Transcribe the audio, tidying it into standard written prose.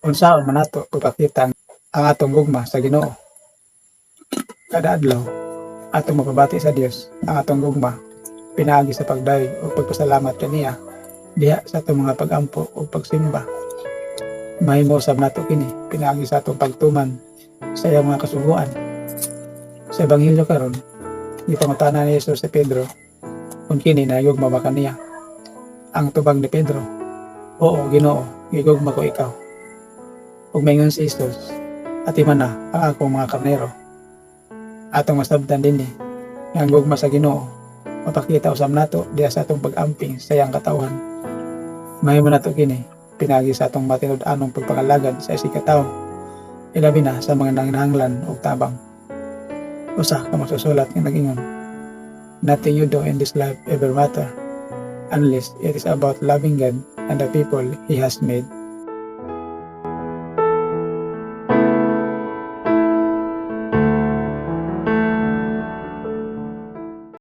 Unsaon man nato pagpakita ang atong gugma sa Ginoo. Kada adlaw atong mapabati sa Dios ang atong gugma pinaagi sa pagdayo o pagpasalamat kaniya diha sa atong mga pagampo o pagsimba. Mahimo sab nato kini pinaagi sa atong pagtuman sa iyang mga kasuguan. Sa ebanghelyo karon gipangutana ni Jesus si Pedro kung kini nahigugma ba kaniya. Ang tubag ni Pedro, "Oo, Ginoo, gigugma ko ikaw." Ug maingon si Jesus, "Ati man na ang akong mga karnero." Atong masabtan dinhi nga ang gugma sa Ginoo mapakita usab nato diha sa atong pag-amping sa iyang katawhan. Mahimo nato kini pinagi sa atong matinud-anong pagpangalagad sa isig katawo, ilabi na sa mga nanginahanglan ug tabang. Usa ka magsusulat nga nag-ingon, "Nothing you do in this life ever matter unless it is about loving God and the people He has made."